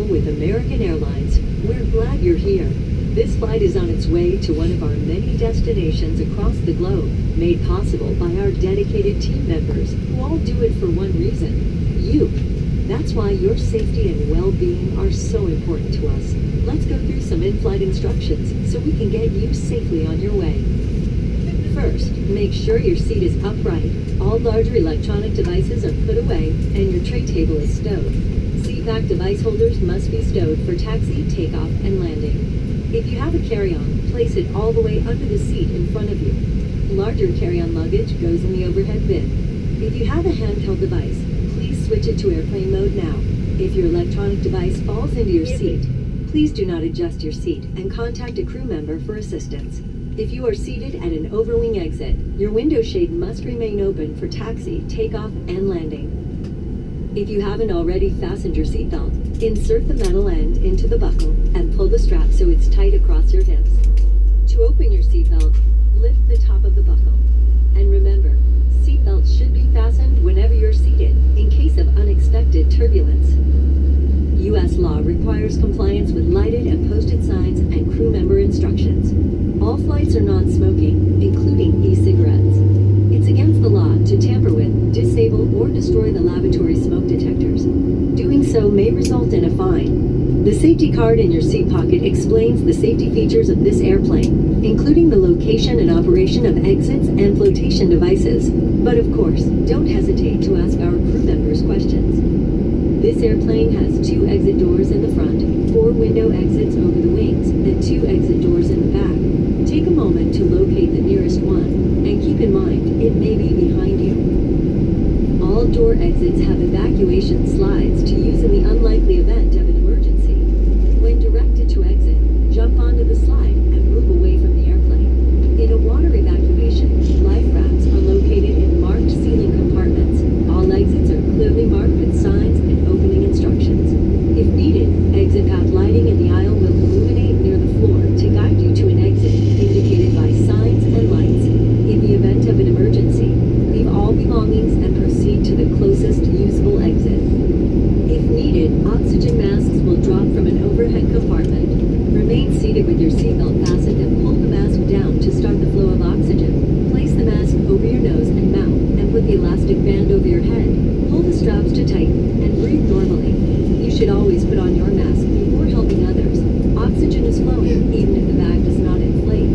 with American Airlines. We're glad you're here. This flight is on its way to one of our many destinations across the globe, made possible by our dedicated team members who all do it for one reason: you. That's why your safety and well-being are so important to us. Let's go through some in-flight instructions so we can get you safely on your way. First, make sure your seat is upright, all larger electronic devices are put away, and your tray table is stowed. Seat back device holders must be stowed for taxi, takeoff, and landing. If you have a carry-on, place it all the way under the seat in front of you. Larger carry-on luggage goes in the overhead bin. If you have a handheld device, please switch it to airplane mode now. If your electronic device falls into your seat, please do not adjust your seat and contact a crew member for assistance. If you are seated at an overwing exit, your window shade must remain open for taxi, takeoff, and landing. If you haven't already fastened your seatbelt, insert the metal end into the buckle and pull the strap so it's tight across your hips. To open your seatbelt, lift the top of the buckle. And remember, seatbelts should be fastened whenever you're seated, in case of unexpected turbulence. U.S. law requires compliance with lighted and posted signs and crew member instructions. All flights are non-smoking, including e-cigarettes. It's against the law to tamper with, disable, or destroy the lavatory smoke detectors. Doing so may result in a fine. The safety card in your seat pocket explains the safety features of this airplane, including the location and operation of exits and flotation devices. But of course, don't hesitate to ask our crew members questions. This airplane has 2 exit doors in the front, 4 window exits over the wings, and 2 exit doors in the back. Take a moment to locate the nearest one, and keep in mind, it may be behind you. All door exits have evacuation slides to use in the unlikely event of an emergency. When directed to exit, jump onto the slide and move away from the airplane. In a water evacuation, life rafts are located in marked ceiling compartments. All exits are clearly marked with signs and opening instructions. If needed, exit path lighting in the aisle will illuminate near the floor to guide you to an exit indicated by signs and lights. In the event of an emergency, leave all belongings and proceed to the closest usable exit. If needed, oxygen masks will drop from an overhead compartment. Remain seated with your seatbelt fastened and pull the mask down to start the flow of oxygen. Place the mask over your nose and mouth and put the elastic band over your head. Pull the straps to tighten and breathe normally. You should always put on your mask before helping others. Oxygen is flowing even if the bag does not inflate.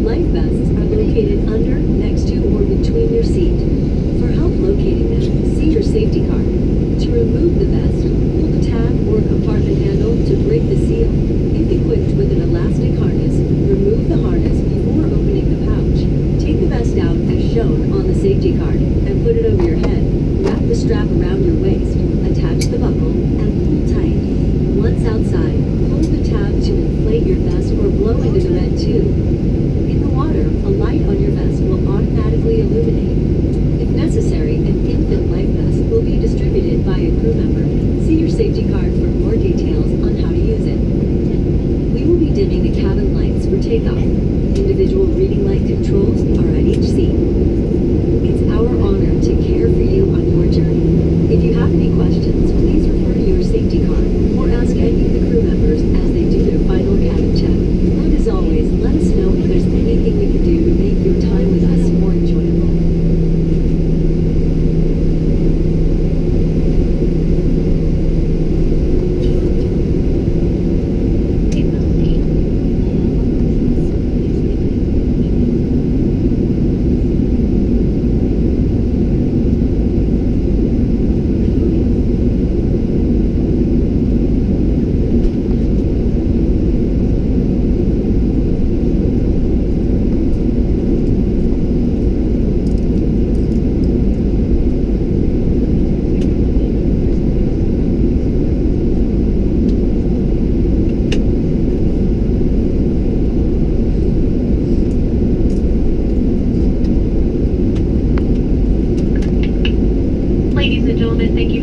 Life vests are located under, next to, or between your seat. For help locating them, see your safety card. To remove the vest, pull the tab or compartment handle to break the seal. If equipped with an elastic harness, remove the harness before opening the pouch. Take the vest out as shown on the safety card and put it over your head. Wrap the strap around your waist, attach the buckle, and pull tight. Once outside, pull the tab to inflate your vest or blow into the red tube. In the water, a light on your vest will automatically illuminate. If necessary, an infant life vest will be distributed by a crew member. See your safety card for more details on how to use it. We will be dimming the cabin lights for takeoff. Individual reading light controls are at each seat. It's our honor to care for you on your journey. If you have any questions, please refer to your safety card or ask any of the crew members as they do their final cabin check. And as always, let us know if there's anything we can do to make your time with us more enjoyable.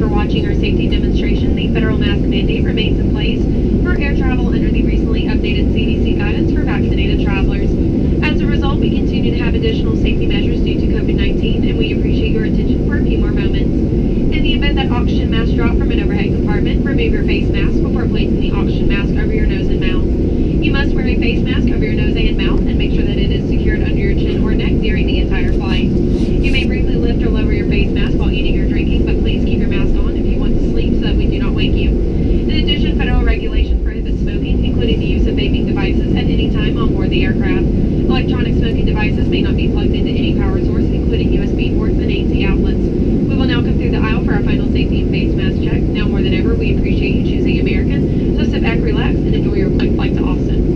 Watching our safety demonstration, the federal mask mandate remains in place for air travel under the recently updated CDC guidance for vaccinated travelers. As a result, we continue to have additional safety measures due to COVID-19, and we appreciate your attention for a few more moments. In the event that oxygen masks drop from an overhead compartment, remove your face mask before placing the oxygen mask over your nose and mouth. You must wear a face mask over your nose and mouth and make sure that it is secured under your chin or neck during the entire flight. You may briefly lift or lower your face mask while eating or drinking, but please keep your mask on if you want to sleep so that we do not wake you. In addition, federal regulations prohibit smoking, including the use of vaping devices at any time on board the aircraft. Electronic smoking devices may not be plugged into any power source, including USB ports and AC outlets. We will now come through the aisle for our final safety and face mask check. Now more than ever, we appreciate you choosing American. So sit back, relax, and enjoy your quick flight to Austin.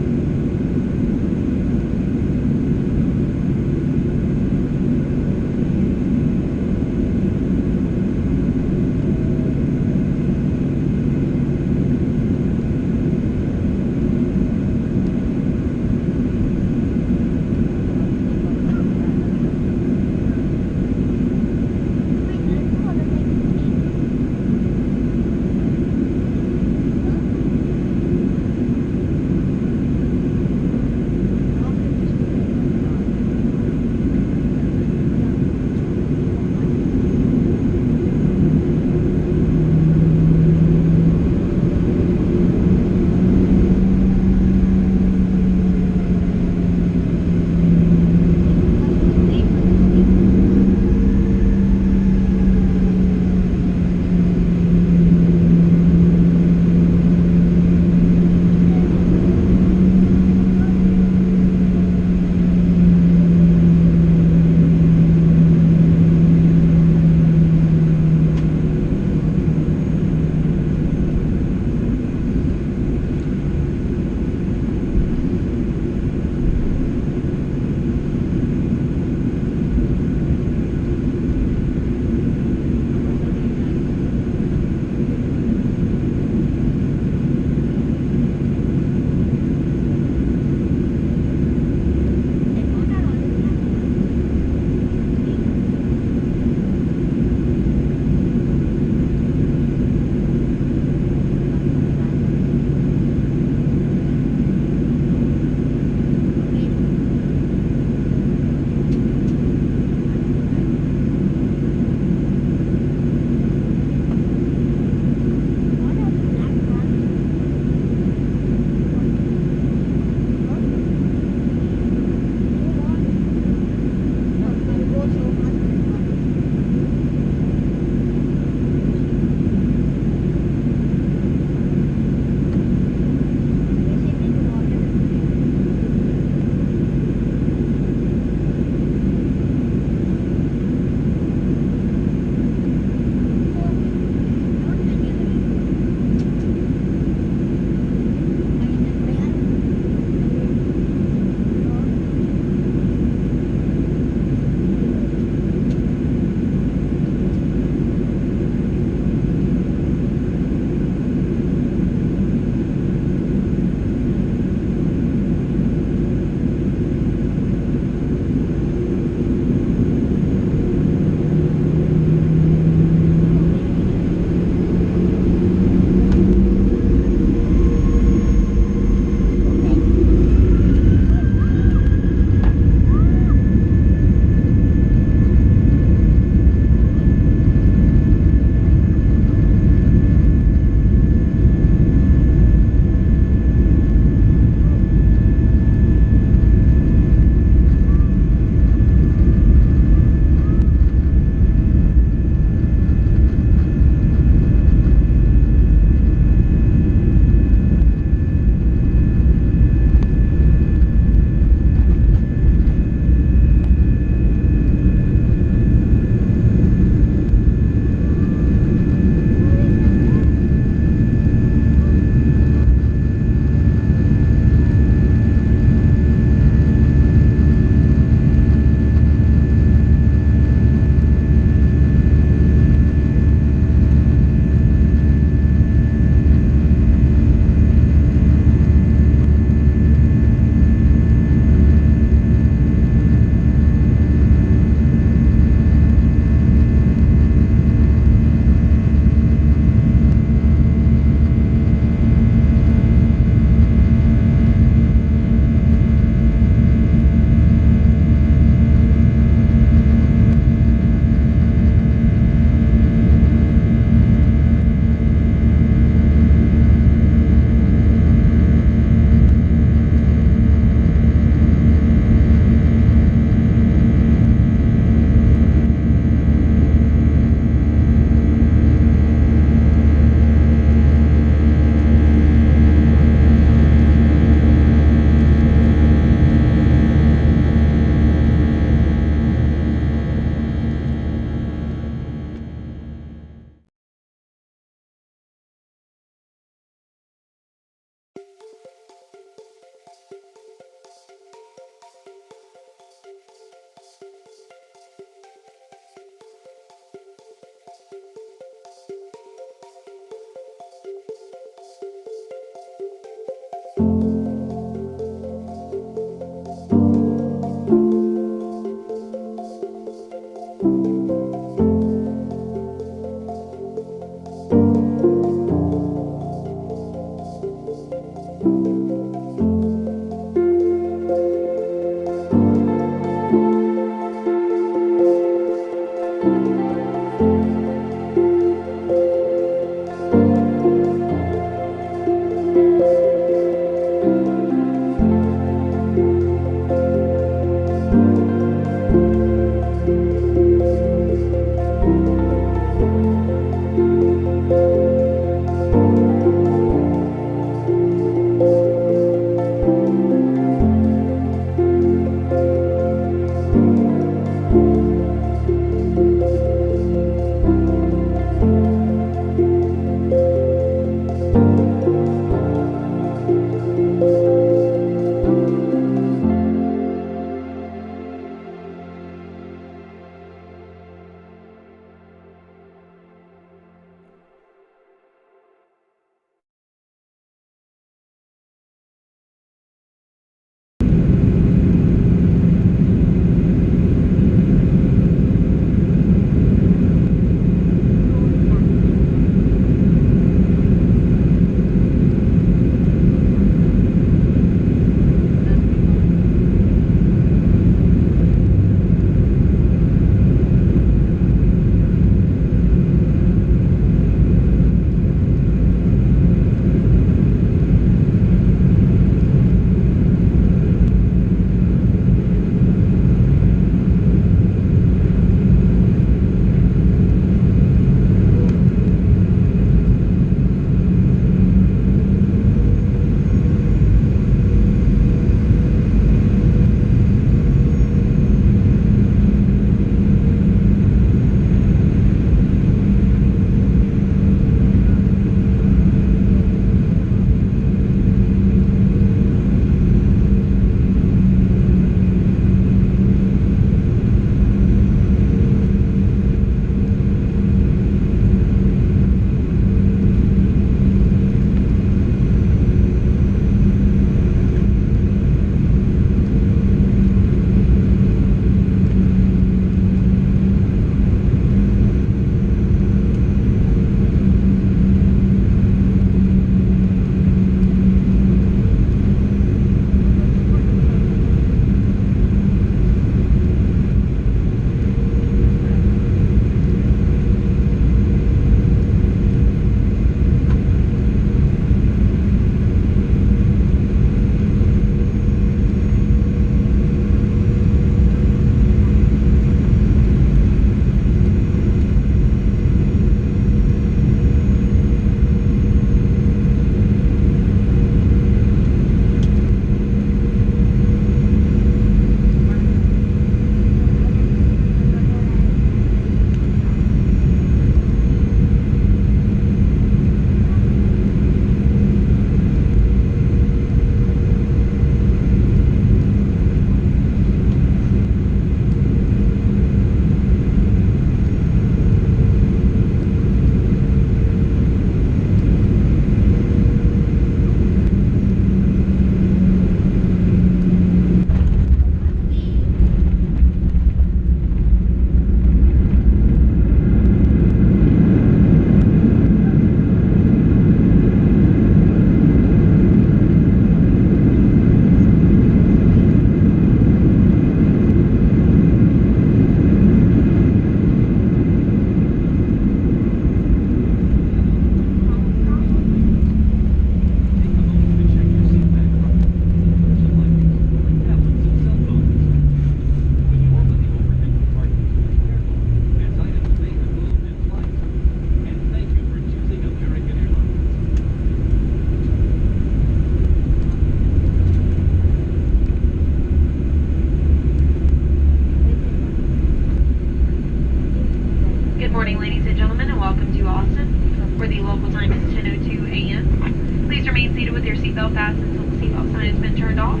seatbelt fastened until the seatbelt sign has been turned off.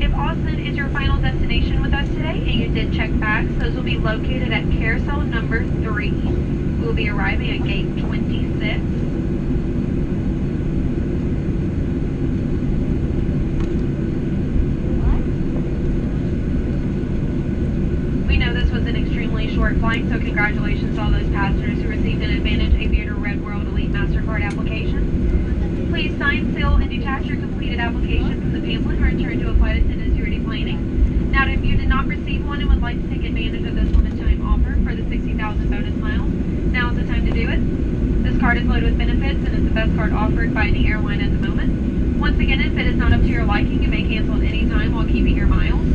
If Austin is your final destination with us today and you did check bags, those will be located at carousel number 3. We will be arriving at gate 26. We know this was an extremely short flight, so congratulations to all those passengers who received an Advantage Aviator Red World Elite MasterCard application. Please sign, seal, and detach your completed application from the pamphlet and return to a flight attendant's duty planning. Now, if you did not receive one and would like to take advantage of this limited time offer for the 60,000 bonus miles, now is the time to do it. This card is loaded with benefits and is the best card offered by any airline at the moment. Once again, if it is not up to your liking, you may cancel at any time while keeping your miles.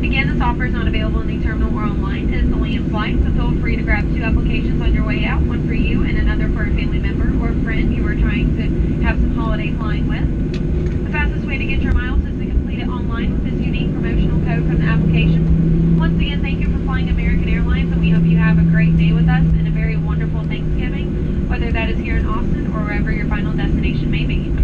Again, this offer is not available in the terminal or online. It is only in flight, so feel free to grab 2 applications on your way out, one for you and another for a family member or friend you are trying to have some holiday flying with. The fastest way to get your miles is to complete it online with this unique promotional code from the application. Once again, thank you for flying American Airlines, and we hope you have a great day with us and a very wonderful Thanksgiving, whether that is here in Austin or wherever your final destination may be.